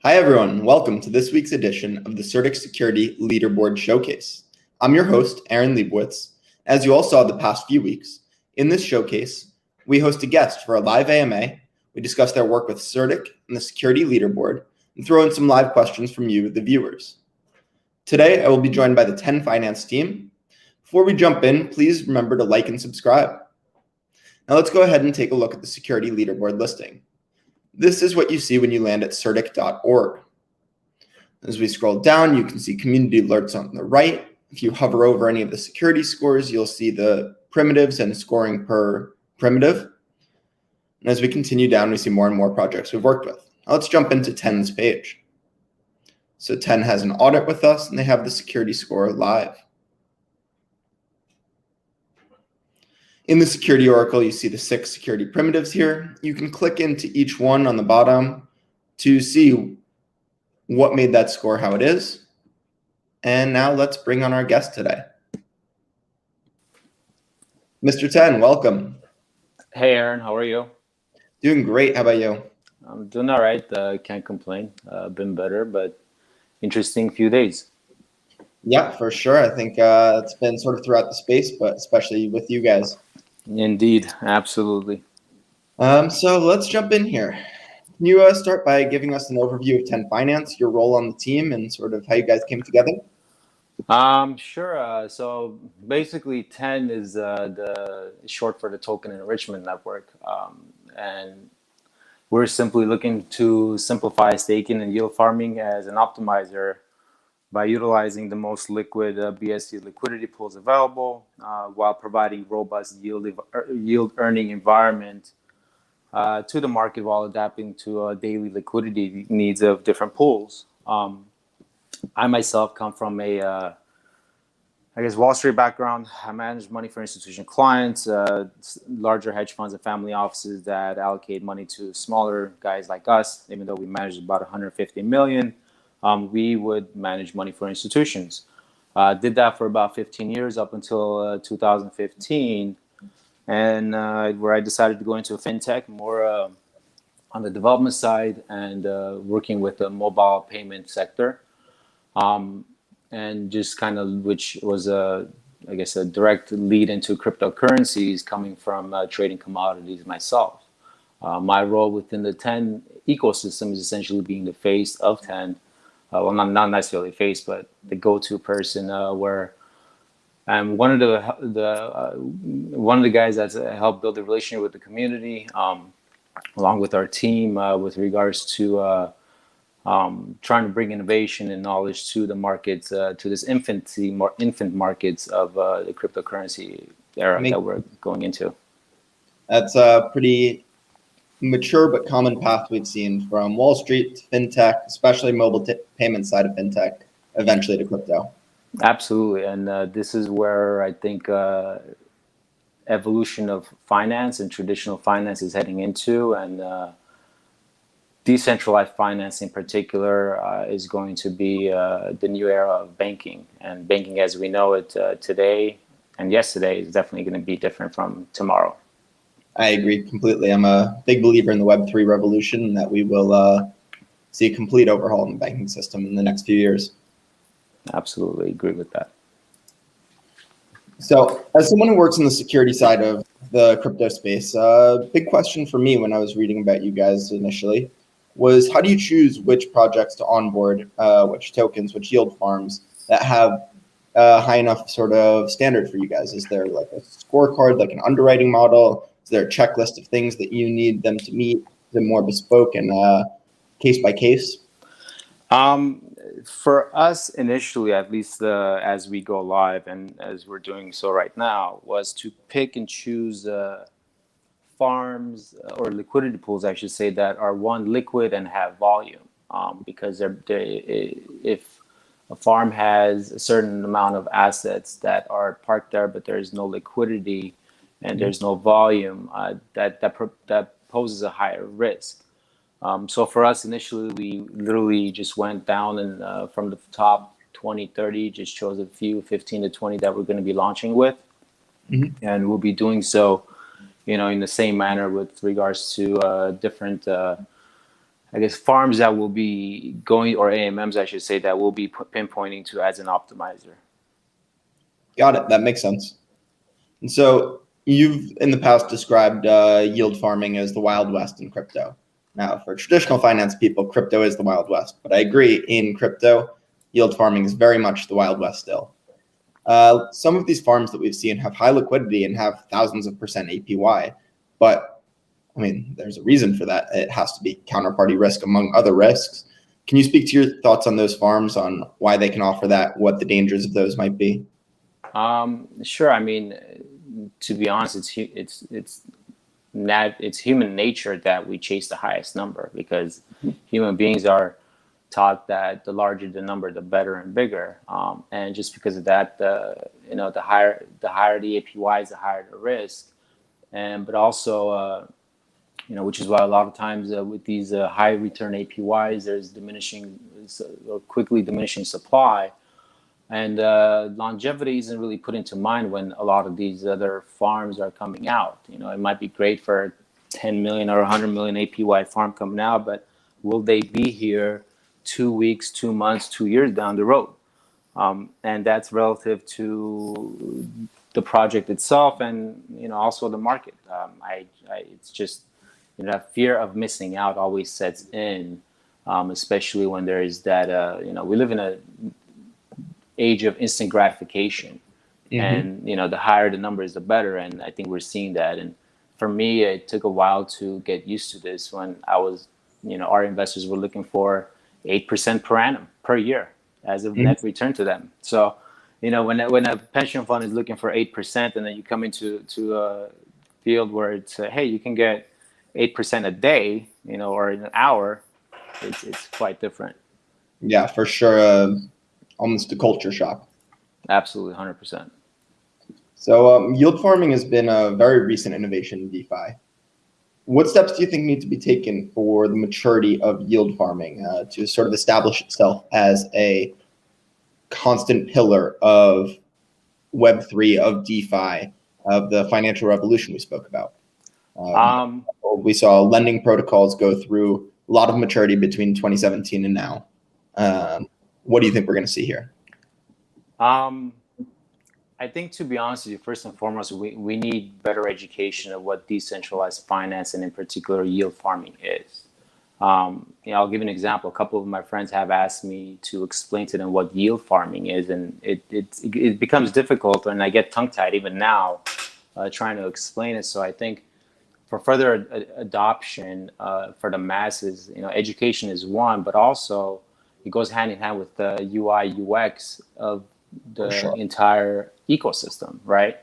Hi everyone, welcome to this week's edition of the CertiK Security Leaderboard Showcase. I'm your host, Aaron Leibowitz. As you all saw the past few weeks, in this showcase, we host a guest for a live AMA, we discuss their work with CertiK and the Security Leaderboard, and throw in some live questions from you, the viewers. Today, I will be joined by the 10 Finance team. Before we jump in, please remember to like and subscribe. Now let's go ahead and take a look at the Security Leaderboard listing. This is what you see when you land at certik.org. As we scroll down, you can see community alerts on the right. If you hover over any of the security scores, you'll see the primitives and scoring per primitive. And as we continue down, we see more and more projects we've worked with. Now let's jump into 10's page. So 10 has an audit with us, and they have the security score live. In the security oracle, you see the 6 security primitives here. You can click into each one on the bottom to see what made that score how it is. And now let's bring on our guest today. Mr. 10, welcome. Hey, Aaron, how are you? Doing great. How about you? I'm doing all right. Can't complain. Been better, but interesting few days. Yeah, for sure. I think it's been sort of throughout the space, but especially with you guys. Indeed, absolutely. So let's jump in here. Can you start by giving us an overview of 10 Finance, your role on the team, and sort of how you guys came together? Sure. So basically, 10 is the short for the Token Enrichment Network, and we're simply looking to simplify staking and yield farming as an optimizer by utilizing the most liquid BSC liquidity pools available, while providing robust yield earning environment to the market while adapting to daily liquidity needs of different pools. I myself come from a Wall Street background. I manage money for institutional clients, larger hedge funds and family offices that allocate money to smaller guys like us. Even though we manage about 150 million, we would manage money for institutions. Did that for about 15 years up until 2015, and where I decided to go into fintech, more on the development side and working with the mobile payment sector. And just kind of, which was a direct lead into cryptocurrencies coming from trading commodities myself. My role within the 10 ecosystem is essentially being the face of 10. Well, not necessarily face, but the go-to person where I'm one of the guys that's helped build a relationship with the community, along with our team with regards to trying to bring innovation and knowledge to the markets, to this infant markets of the cryptocurrency era that we're going into. That's a pretty mature but common path we've seen from Wall Street to fintech, especially mobile payment side of fintech, eventually to crypto. Absolutely, and this is where I think evolution of finance and traditional finance is heading into, and decentralized finance in particular is going to be the new era of banking. And banking as we know it today and yesterday is definitely going to be different from tomorrow. I agree completely. I'm a big believer in the Web3 revolution, and that we will see a complete overhaul in the banking system in the next few years. Absolutely agree with that. So as someone who works in the security side of the crypto space, a big question for me when I was reading about you guys initially was, how do you choose which projects to onboard, which tokens, which yield farms that have high enough sort of standard for you guys? Is there like a scorecard, like an underwriting model? Is there a checklist of things that you need them to meet? Is it more bespoke and case by case? For us initially, at least as we go live and as we're doing so right now, was to pick and choose farms or liquidity pools, I should say, that are one, liquid and have volume. Because if a farm has a certain amount of assets that are parked there, but there is no liquidity and there's no volume, that poses a higher risk. So for us initially, we literally just went down and from the top 20, 30, just chose a few 15 to 20 that we're going to be launching with. Mm-hmm. And we'll be doing so, in the same manner with regards to different I guess, farms that will be going, or AMMs, I should say, that will be pinpointing to as an optimizer. Got it. That makes sense. And so you've in the past described yield farming as the Wild West in crypto. Now, for traditional finance people, crypto is the Wild West. But I agree, in crypto, yield farming is very much the Wild West still. Some of these farms that we've seen have high liquidity and have thousands of percent APY. But, I mean, there's a reason for that. It has to be counterparty risk among other risks. Can you speak to your thoughts on those farms, on why they can offer that, what the dangers of those might be? Sure. I mean, to be honest, it's human nature that we chase the highest number, because human beings are taught that the larger the number, the better and bigger. And just because of that, the higher the APYs, the higher the risk. But also, which is why a lot of times with these high return APYs, there's quickly diminishing supply. And longevity isn't really put into mind when a lot of these other farms are coming out. It might be great for 10 million or 100 million APY farm coming out, but will they be here 2 weeks, 2 months, 2 years down the road? And that's relative to the project itself, and also the market. It's just that fear of missing out always sets in, especially when there is that we live in a age of instant gratification, and the higher the numbers, the better. And I think we're seeing that. And for me, it took a while to get used to this. When I was, our investors were looking for 8% per annum per year as a net return to them. So, when a pension fund is looking for 8%, and then you come into a field where it's hey, you can get 8% a day, or in an hour, it's quite different. Yeah, for sure. Almost a culture shock. Absolutely, 100%. So yield farming has been a very recent innovation in DeFi. What steps do you think need to be taken for the maturity of yield farming to sort of establish itself as a constant pillar of Web3, of DeFi, of the financial revolution we spoke about? We saw lending protocols go through a lot of maturity between 2017 and now. What do you think we're going to see here? I think, to be honest with you, first and foremost, we need better education of what decentralized finance, and in particular yield farming, is. I'll give an example. A couple of my friends have asked me to explain to them what yield farming is, and it becomes difficult, and I get tongue-tied even now trying to explain it. So I think for further adoption for the masses, education is one, but also it goes hand in hand with the UI UX of the entire ecosystem, right?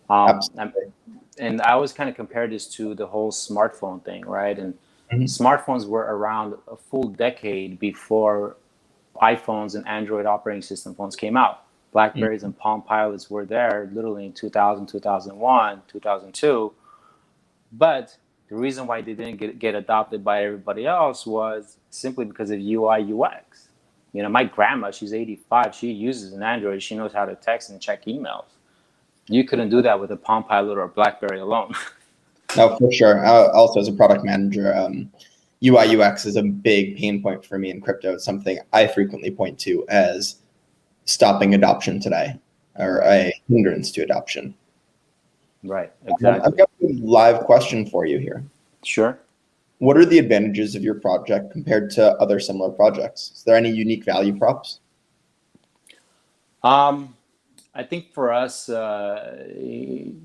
And I always kind of compare this to the whole smartphone thing, right? And smartphones were around a full decade before iPhones and Android operating system phones came out. Blackberries and Palm Pilots were there literally in 2000, 2001, 2002. But the reason why they didn't get adopted by everybody else was simply because of UI UX. My grandma, she's 85. She uses an Android. She knows how to text and check emails. You couldn't do that with a Palm Pilot or a BlackBerry alone. No, for sure. Also, as a product manager, UI UX is a big pain point for me in crypto. It's something I frequently point to as stopping adoption today, or a hindrance to adoption. Right, exactly. I've got a live question for you here. Sure. What are the advantages of your project compared to other similar projects? Is there any unique value props? I think for us, compared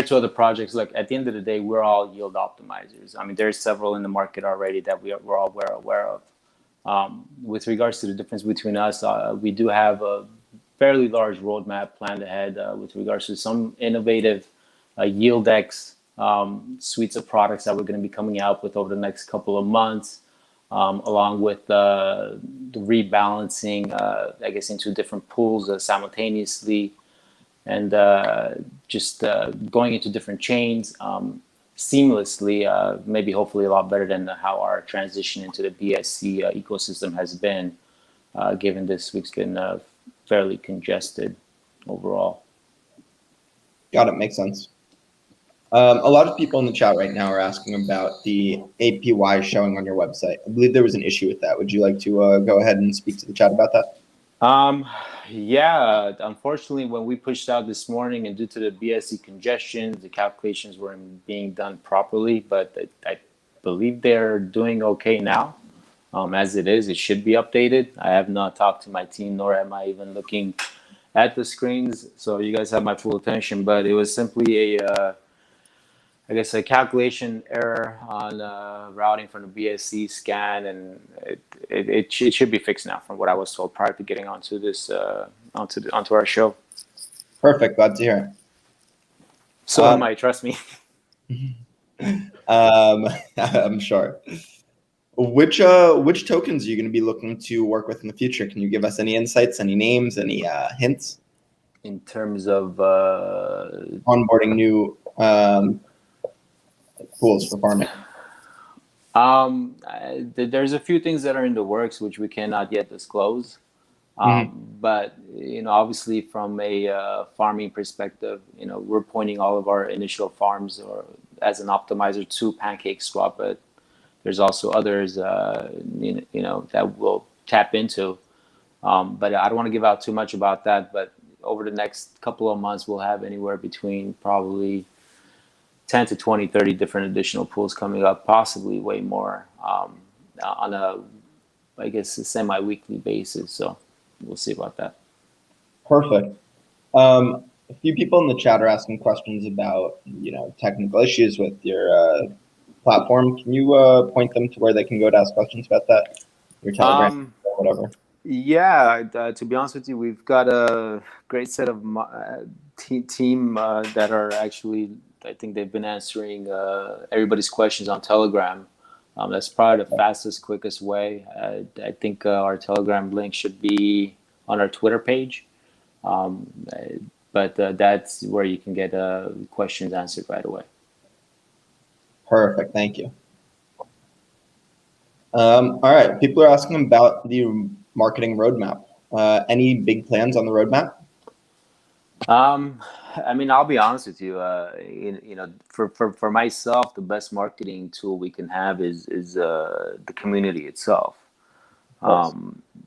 to other projects, like at the end of the day, we're all yield optimizers. I mean, there's several in the market already that we're all aware of. With regards to the difference between us, we do have a fairly large roadmap planned ahead with regards to some innovative YieldX suites of products that we're going to be coming out with over the next couple of months, along with the rebalancing, I guess, into different pools simultaneously, and just going into different chains seamlessly, maybe hopefully a lot better than how our transition into the BSC ecosystem has been, given this week's been fairly congested overall. Got it. Makes sense. A lot of people in the chat right now are asking about the APY showing on your website. I believe there was an issue with that. Would you like to go ahead and speak to the chat about that? Yeah, unfortunately, when we pushed out this morning and due to the BSC congestion, the calculations weren't being done properly, but I believe they're doing okay now. As it is, it should be updated. I have not talked to my team, nor am I even looking at the screens. So you guys have my full attention, but it was simply I guess a calculation error on routing from the BSC scan, and it should be fixed now, from what I was told prior to getting onto this onto our show. Perfect. Glad to hear. So am I. Trust me. I'm sure. Which tokens are you going to be looking to work with in the future? Can you give us any insights, any names, any hints? In terms of onboarding new pools for farming. There's a few things that are in the works which we cannot yet disclose. But obviously from a farming perspective, we're pointing all of our initial farms or as an optimizer to PancakeSwap, but there's also others that we'll tap into. But I don't want to give out too much about that. But over the next couple of months, we'll have anywhere between probably 10 to 20, 30 different additional pools coming up, possibly way more on a, I guess, a semi-weekly basis. So we'll see about that. Perfect. A few people in the chat are asking questions about, technical issues with your platform. Can you point them to where they can go to ask questions about that? Your Telegram or whatever. Yeah, to be honest with you, we've got a great set of team that are actually, I think they've been answering everybody's questions on Telegram. That's probably the fastest, quickest way. I think our Telegram link should be on our Twitter page. But that's where you can get questions answered right away. Perfect. Thank you. All right. People are asking about the marketing roadmap. Any big plans on the roadmap? I mean, I'll be honest with you. For myself, the best marketing tool we can have is the community itself.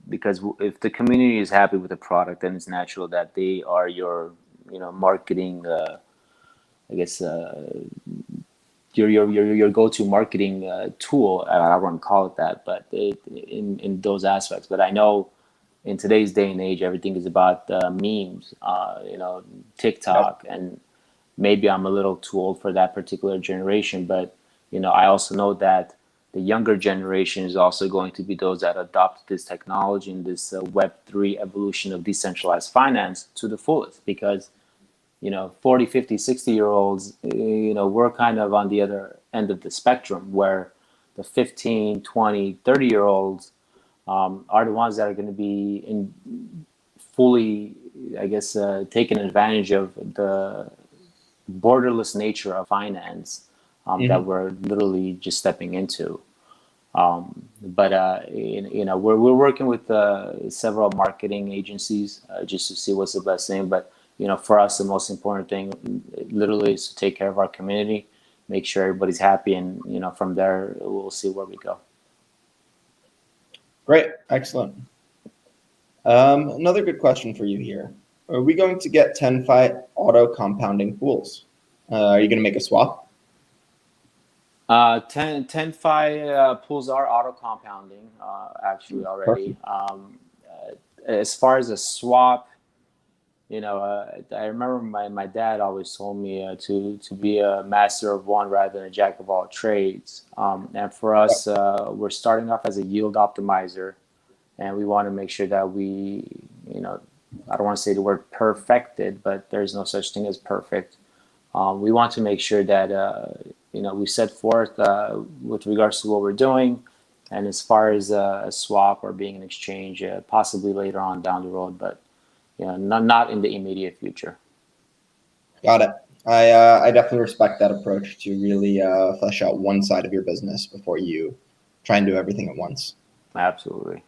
Because if the community is happy with the product, then it's natural that they are your, marketing. I guess your go-to marketing tool. I don't want to call it that, but in those aspects. But I know in today's day and age, everything is about memes, TikTok, and maybe I'm a little too old for that particular generation. But I also know that the younger generation is also going to be those that adopt this technology and this Web3 evolution of decentralized finance to the fullest, because 40, 50, 60-year-olds, we're kind of on the other end of the spectrum, where the 15, 20, 30-year-olds are the ones that are going to be fully, I guess, taking advantage of the borderless nature of finance that we're literally just stepping into. But we're working with several marketing agencies just to see what's the best thing. But for us, the most important thing literally is to take care of our community, make sure everybody's happy, and from there we'll see where we go. Great, excellent. Another good question for you here: are we going to get TenFi auto compounding pools? Are you going to make a swap? TenFi pools are auto compounding actually already. As far as a swap, I remember my dad always told me to be a master of one rather than a jack of all trades. And for us, we're starting off as a yield optimizer, and we want to make sure that we, I don't want to say the word perfected, but there's no such thing as perfect. We want to make sure that we set forth with regards to what we're doing, and as far as a swap or being an exchange, possibly later on down the road, but not in the immediate future. Got it. I definitely respect that approach to really flesh out one side of your business before you try and do everything at once. Absolutely.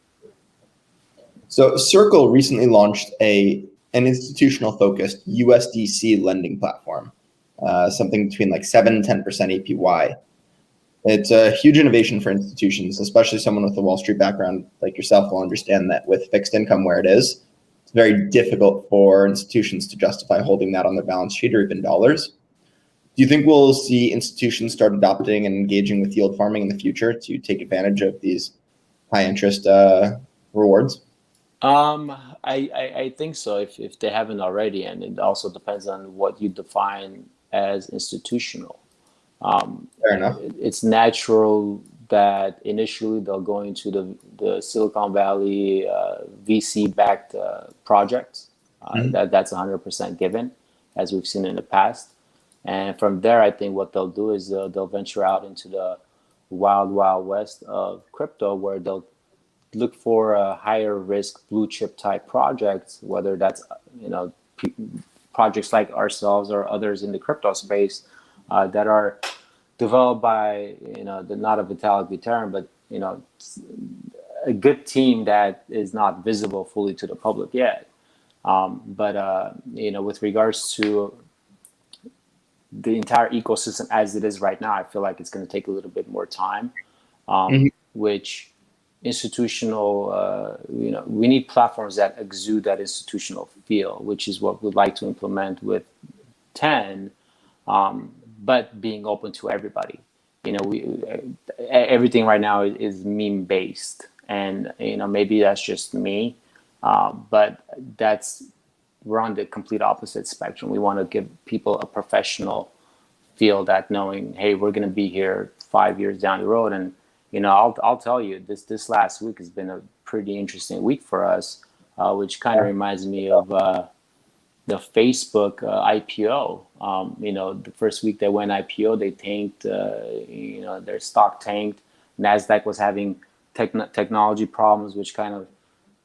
So Circle recently launched an institutional focused USDC lending platform. something between like 7 and 10% APY. It's a huge innovation for institutions, especially someone with a Wall Street background like yourself will understand that with fixed income where it is, it's very difficult for institutions to justify holding that on their balance sheet or even dollars. Do you think we'll see institutions start adopting and engaging with yield farming in the future to take advantage of these high interest rewards? I think so if they haven't already, and it also depends on what you define as institutional. Fair enough. It's natural that initially they'll go into the Silicon Valley VC-backed projects. That's 100% given, as we've seen in the past. And from there, I think what they'll do is they'll venture out into the wild, wild west of crypto, where they'll look for a higher risk blue chip type projects, whether that's projects like ourselves or others in the crypto space that are developed by not a Vitalik Buterin, but a good team that is not visible fully to the public yet. But with regards to the entire ecosystem as it is right now, I feel like it's going to take a little bit more time, which institutional, we need platforms that exude that institutional feel, which is what we'd like to implement with 10, but being open to everybody. Everything right now is meme based, and maybe that's just me, but we're on the complete opposite spectrum. We want to give people a professional feel, that knowing, hey, we're going to be here 5 years down the road. And I'll tell you, this last week has been a pretty interesting week for us, which kind of reminds me of the Facebook IPO. The first week they went IPO, they tanked. Their stock tanked. Nasdaq was having technology problems, which kind of,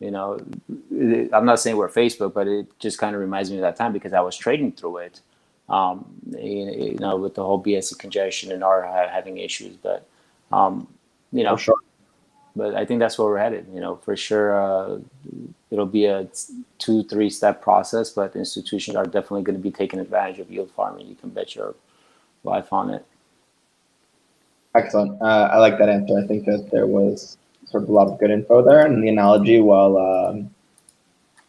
I'm not saying we're Facebook, but it just kind of reminds me of that time because I was trading through it. With the whole BSC congestion and our having issues, but For sure. But I think that's where we're headed. For sure, it'll be a 2-3 step process, but institutions are definitely going to be taking advantage of yield farming. You can bet your life on it. Excellent. I like that answer. I think that there was sort of a lot of good info there, and the analogy, while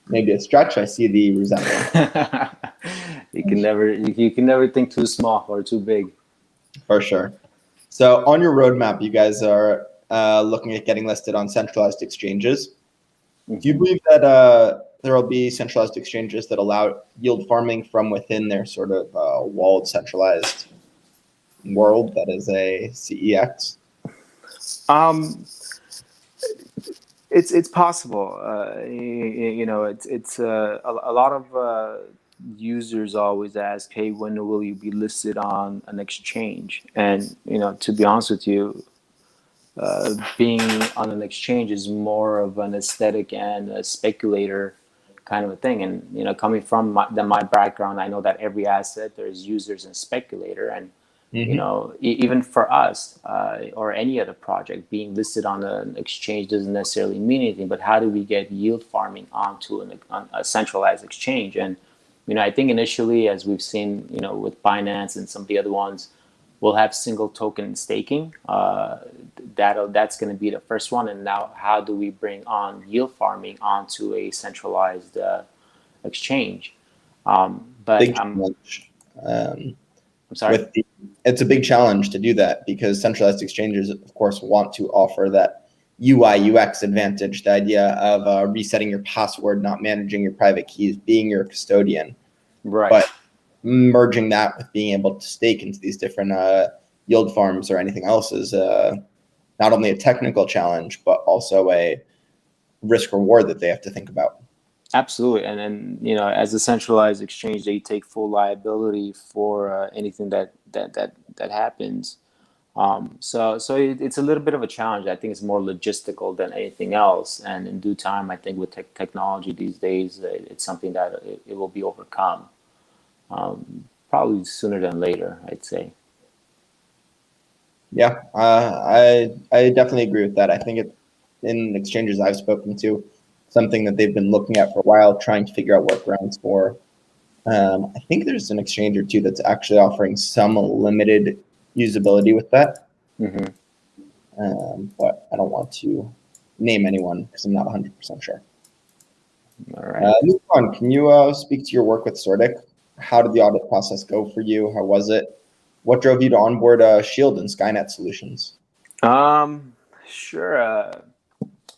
maybe a stretch, I see the resemblance. You can never think too small or too big. For sure. So on your roadmap, you guys are looking at getting listed on centralized exchanges. Do you believe that there will be centralized exchanges that allow yield farming from within their sort of walled centralized world that is a CEX? It's possible. It's a lot of users always ask, hey, when will you be listed on an exchange? And to be honest with you, being on an exchange is more of an aesthetic and a speculator kind of a thing. And coming from my background, I know that every asset there's users and speculator, and even for us or any other project, being listed on an exchange doesn't necessarily mean anything. But how do we get yield farming onto a centralized exchange? And I think initially, as we've seen, with Binance and some of the other ones, we'll have single token staking. That's going to be the first one. And now, how do we bring on yield farming onto a centralized exchange? Big challenge. I'm sorry. It's a big challenge to do that because centralized exchanges, of course, want to offer that UI UX advantage, the idea of resetting your password, not managing your private keys, being your custodian. Right. But merging that with being able to stake into these different yield farms or anything else is not only a technical challenge, but also a risk reward that they have to think about. Absolutely. And then, as a centralized exchange, they take full liability for anything that happens. So it's a little bit of a challenge. I think it's more logistical than anything else. And in due time, I think with technology these days, it's something that it will be overcome. Probably sooner than later, I'd say. Yeah, I definitely agree with that. I think in exchanges I've spoken to, something that they've been looking at for a while, trying to figure out workarounds for. I think there's an exchange or two that's actually offering some limited usability with that. But I don't want to name anyone because I'm not 100% sure. All right. Move on. Can you speak to your work with CertiK? How did the audit process go for you? How was it? What drove you to onboard Shield and Skynet Solutions? Sure.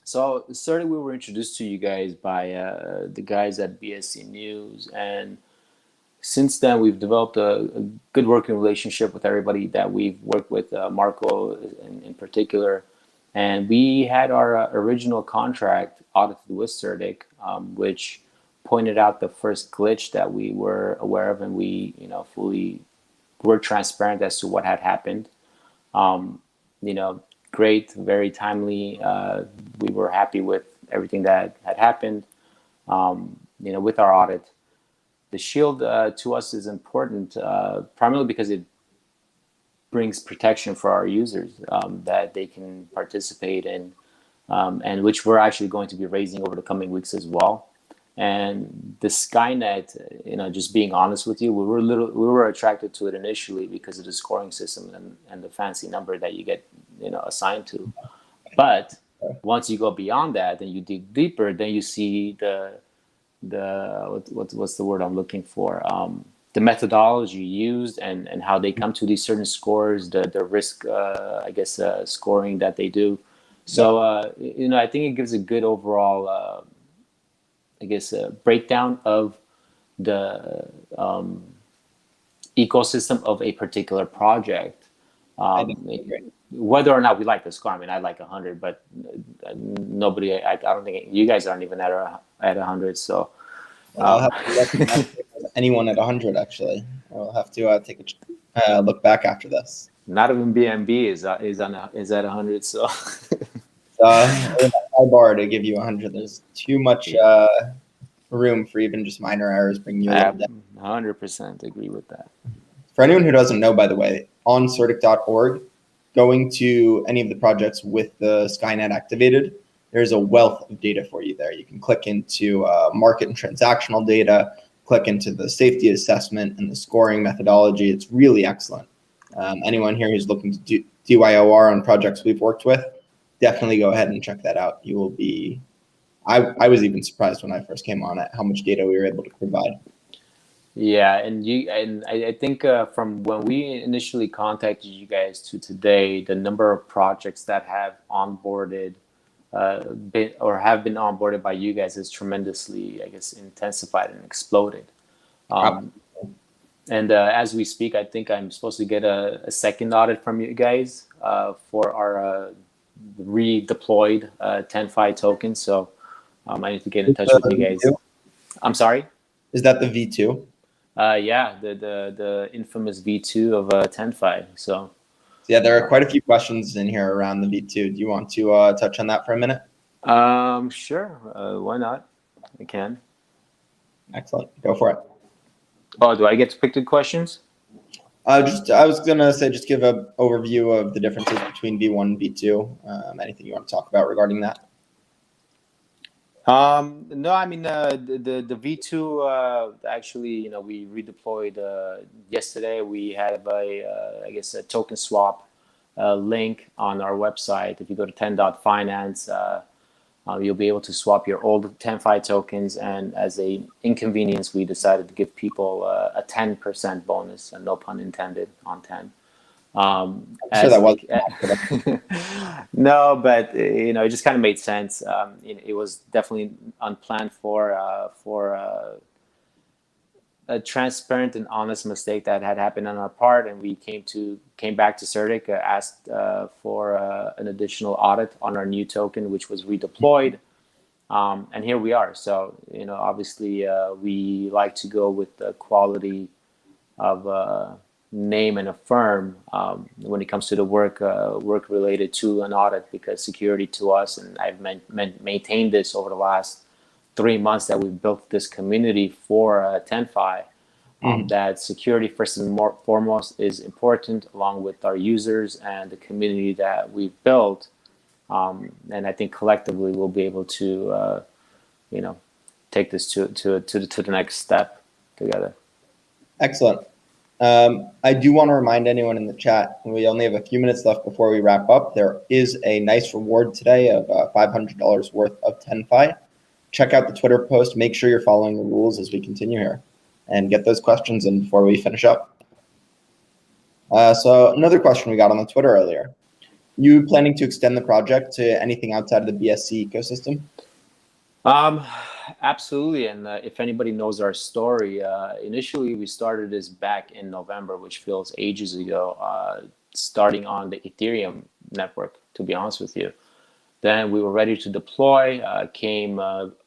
So certainly we were introduced to you guys by the guys at BSC News, and since then we've developed a good working relationship with everybody that we've worked with, Marco in particular, and we had our original contract audited with CertiK, which pointed out the first glitch that we were aware of, and we fully were transparent as to what had happened. Great, very timely. We were happy with everything that had happened. With our audit, the shield to us is important, primarily because it brings protection for our users that they can participate in, and which we're actually going to be raising over the coming weeks as well. And the Skynet, just being honest with you, we were attracted to it initially because of the scoring system and the fancy number that you get, assigned to. But once you go beyond that, and you dig deeper, then you see what's the word I'm looking for? The methodology used and how they come to these certain scores, the risk, scoring that they do. So, I think it gives a good overall, breakdown of the ecosystem of a particular project. Whether or not we like the score, I mean, I like 100, but nobody, I don't think you guys aren't even at 100. So I'll have to let anyone at 100. Actually, I'll have to take a look back after this. Not even BNB is at 100. So. High bar to give you 100. There's too much room for even just minor errors bringing you a little down. 100% agree with that. For anyone who doesn't know, by the way, on CertiK.org, going to any of the projects with the Skynet activated, there's a wealth of data for you there. You can click into market and transactional data, click into the safety assessment and the scoring methodology. It's really excellent. Anyone here who's looking to do DYOR on projects we've worked with, definitely go ahead and check that out. You will be, I was even surprised when I first came on it, how much data we were able to provide. Yeah, and I think from when we initially contacted you guys to today, the number of projects that have onboarded, have been onboarded by you guys is tremendously, intensified and exploded. And as we speak, I think I'm supposed to get a second audit from you guys for our redeployed TenFi token. So I need to get in touch with you guys. V2? I'm sorry? Is that the V2? Yeah, the infamous V2 of TenFi. So yeah, there are quite a few questions in here around the V2. Do you want to touch on that for a minute? Sure. Why not? I can. Excellent. Go for it. Oh, do I get to pick the questions? I was gonna say, just give an overview of the differences between V1 and V2. Anything you want to talk about regarding that? No, I mean the V2 actually, we redeployed yesterday. We have a token swap link on our website. If you go to 10.finance, you'll be able to swap your old TenFi tokens, and as a inconvenience, we decided to give people a 10% bonus, and no pun intended on 10. I'm sure that was no, but it just kind of made sense. It was definitely unplanned for a transparent and honest mistake that had happened on our part, and we came back to CertiK, asked for an additional audit on our new token, which was redeployed, and here we are. So obviously we like to go with the quality of name and a firm when it comes to the work related to an audit, because security to us, and I've maintained this over the last 3 months that we've built this community for TenFi, that security first and foremost is important, along with our users and the community that we've built, and I think collectively we'll be able to take this to the next step together. Excellent. I do want to remind anyone in the chat, we only have a few minutes left before we wrap up. There is a nice reward today of $500 worth of TenFi. Check out the Twitter post. Make sure you're following the rules as we continue here and get those questions in before we finish up. So another question we got on the Twitter earlier. You planning to extend the project to anything outside of the BSC ecosystem? Absolutely. And if anybody knows our story, initially we started this back in November, which feels ages ago, starting on the Ethereum network, to be honest with you. Then we were ready to deploy, came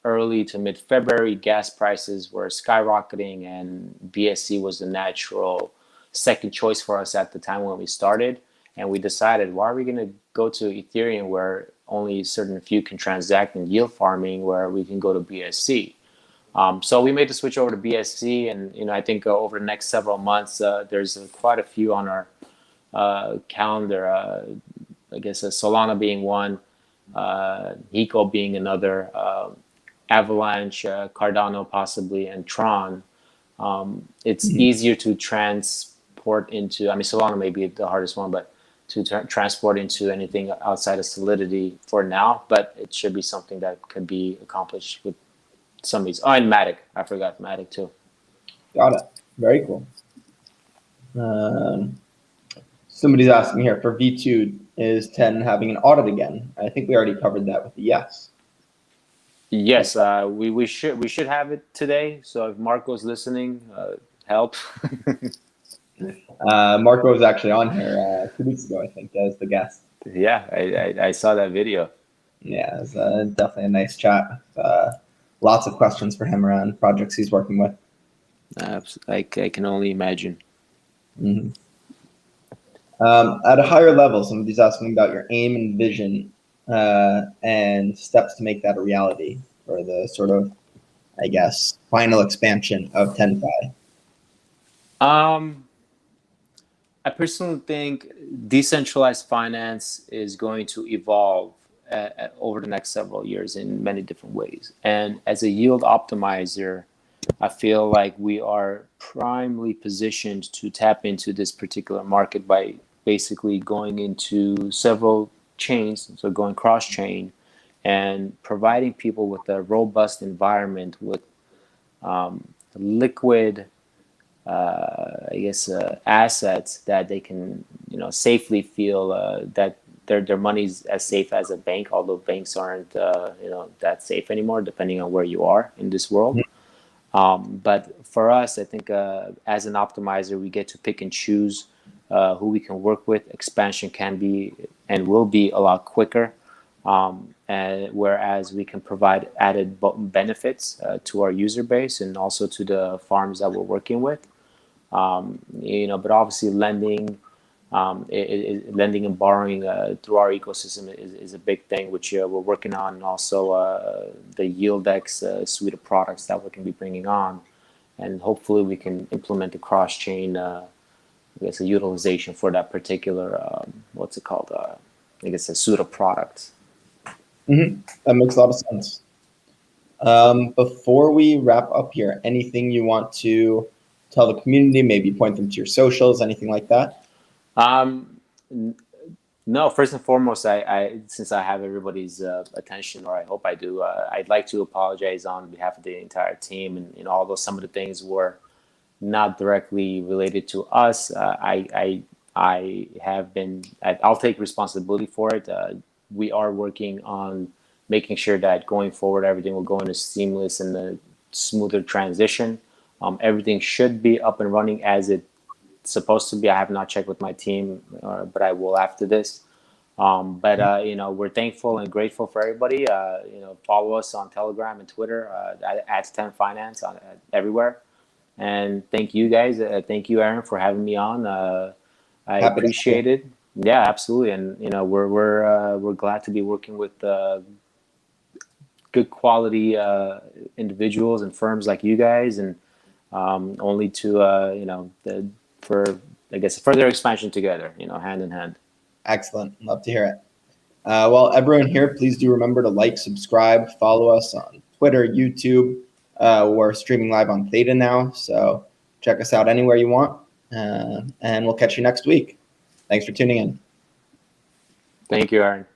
early to mid-February, gas prices were skyrocketing, and BSC was the natural second choice for us at the time when we started. And we decided, why are we going to go to Ethereum where only a certain few can transact in yield farming, where we can go to BSC? So we made the switch over to BSC, and I think over the next several months, there's quite a few on our calendar. I guess Solana being one, Hiko being another, Avalanche, Cardano possibly, and Tron. It's easier to transport into. I mean, Solana may be the hardest one, but to transport into anything outside of Solidity for now, but it should be something that could be accomplished with some of these. Oh, and Matic. I forgot Matic too. Got it. Very cool. Somebody's asking here, for V2, is 10 having an audit again? I think we already covered that with a yes. Yes, we should have it today. So if Marco's listening, help. Marco was actually on here 2 weeks ago, I think, as the guest. Yeah, I saw that video. Yeah, it was definitely a nice chat. Lots of questions for him around projects he's working with. I can only imagine. Mm-hmm. At a higher level, somebody's asking about your aim and vision and steps to make that a reality for the sort of, I guess, final expansion of TenFi. I personally think decentralized finance is going to evolve over the next several years in many different ways. And as a yield optimizer, I feel like we are primarily positioned to tap into this particular market by basically going into several chains, so going cross-chain, and providing people with a robust environment with liquid assets that they can, safely feel that their money's as safe as a bank, although banks aren't, that safe anymore, depending on where you are in this world. But for us, I think as an optimizer, we get to pick and choose who we can work with. Expansion can be and will be a lot quicker, and whereas we can provide added benefits to our user base and also to the farms that we're working with. But obviously lending and borrowing through our ecosystem is a big thing, which we're working on, and also the YieldX suite of products that we can be bringing on, and hopefully we can implement a cross-chain, a utilization for that particular, a suite of products. Mm-hmm. That makes a lot of sense. Before we wrap up here, anything you want to tell the community, maybe point them to your socials, anything like that? No, first and foremost, I since I have everybody's attention, or I hope I do, I'd like to apologize on behalf of the entire team. And although some of the things were not directly related to us, I'll take responsibility for it. We are working on making sure that going forward, everything will go in a seamless and a smoother transition. Everything should be up and running as it's supposed to be. I have not checked with my team, but I will after this. We're thankful and grateful for everybody. Follow us on Telegram and Twitter at 10Finance everywhere. And thank you guys. Thank you, Aaron, for having me on. I appreciate it. Yeah, absolutely. And we're glad to be working with good quality individuals and firms like you guys, and only to for further expansion together, hand in hand. Excellent. Love to hear it. Well, everyone here, please do remember to like, subscribe, follow us on Twitter, YouTube. We're streaming live on Theta now, so Check us out anywhere you want, and we'll catch you next week. Thanks for tuning in. Thank you, Aaron.